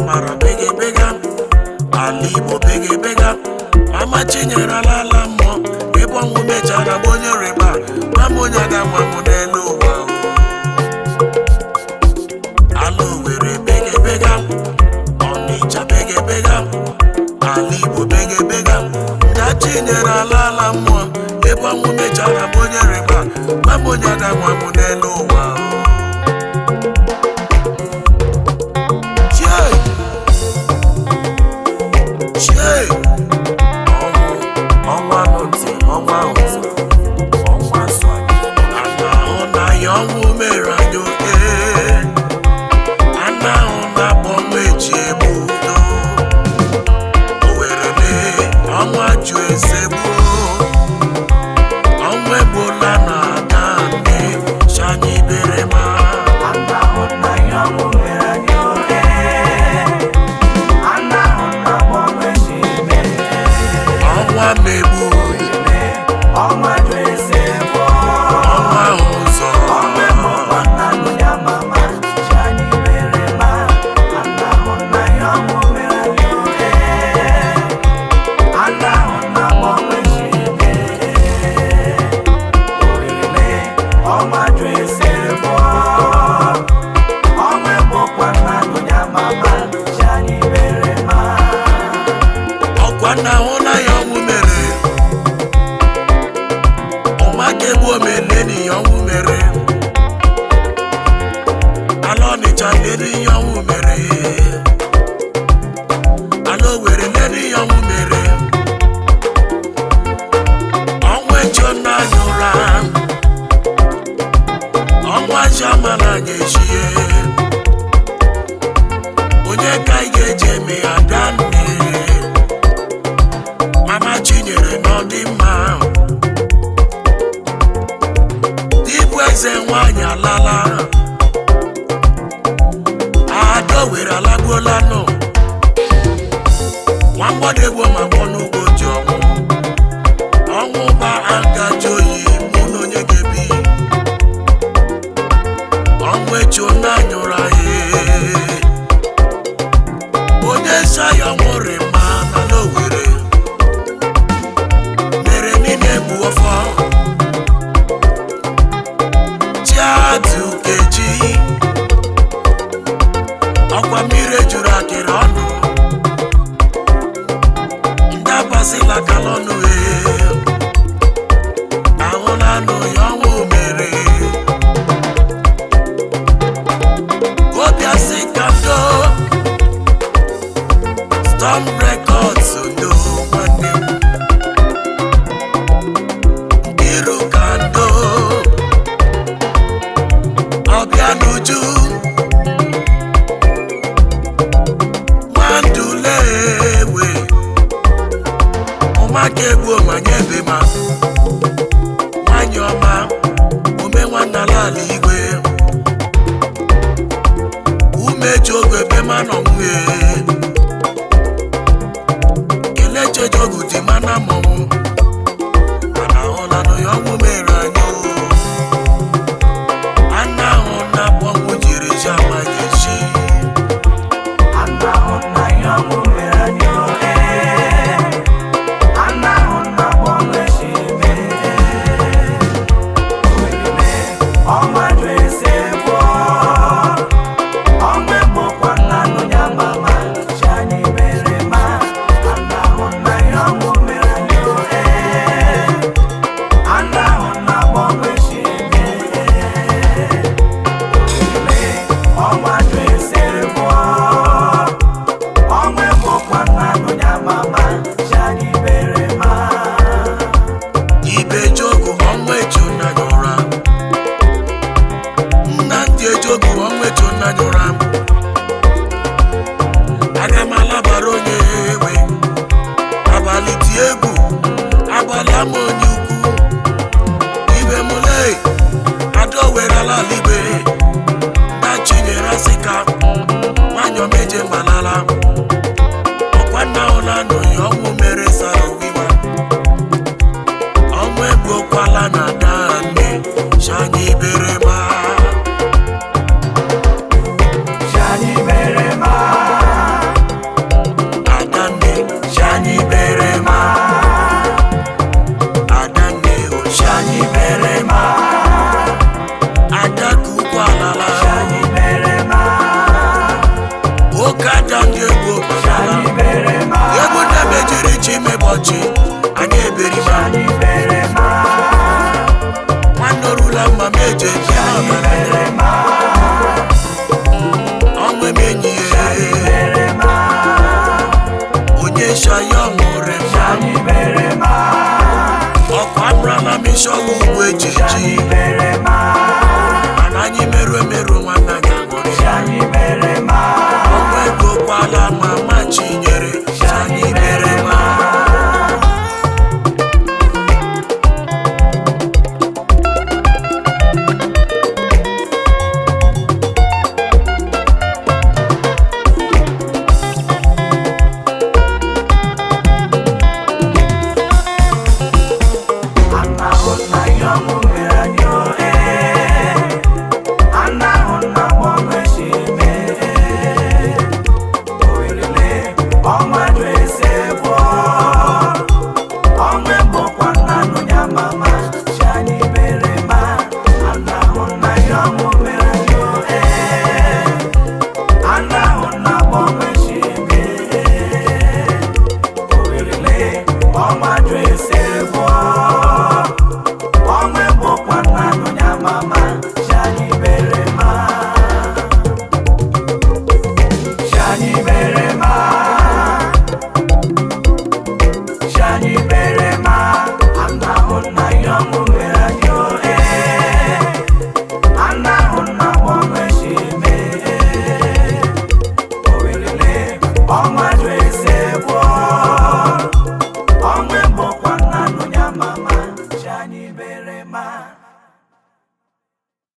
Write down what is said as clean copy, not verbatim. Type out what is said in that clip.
amara bege bega ala Igbo bege bega mama chinyere ala mmụọ ebe ọnwụ mechara bụ onye rịba mama onye ga-anwa m n'elu ụwa ala Owerri bege bega Ọnịcha bege bega ala Igbo bege bega nja chinyere ala mmụọ ebe ọnwụ mechara bụ onye rịba mama onye ga-anwa m n'elu ụwa ọnwa n'otu ọnwa ụzọ ọnwa swagi ana-ahụ na ya ọnwụ mere anyị oke ana-ahụ na akpọnwa eji egbu udo Owerri lee ọnwa jụ eze gbuo ọnwa egbola na ada nne shanye ibere ma ana-ahụ na ya ọnwụ mere anyị oke ọnwa megbu ọnwa eze bụ ọnwa ụzọ ọkwa na ahụ na ya ọnwụ mere ụmụaka egbu omeneni ya ọnwụ mere ala Ọnịcha neni ya ọnwụ mere ala Owerri neni ya ọnwụ mere ọnwa ejo na anya ụra ọnwa ji amala anya ejie onye ka ị ga-eji eme ya daa nne mama chinyere n'ọdịmma dịbụ eze nwanyị alala ada Owerri alagbuola nọ nwa mgbọdegbo ma gbọ n'ugbo ji ọnwụ ba agaji oyi mụ na onye ga-ebi ọnwụ echi onye anyụrụ anyị onye nsọ ya nwụrụ ma n'ala Owerri mere niile bụ ọfọ chiadụ keji ọkwa mmiri ejuru akịrị ọnụ ndị mishọlụ ugbo ejeji mana anyị merụ emerụ nwanne anyị aṅụrị ọnwa ego kwala mama Chinyere anyị mere ma Shani Berema, I'm not on my young woman.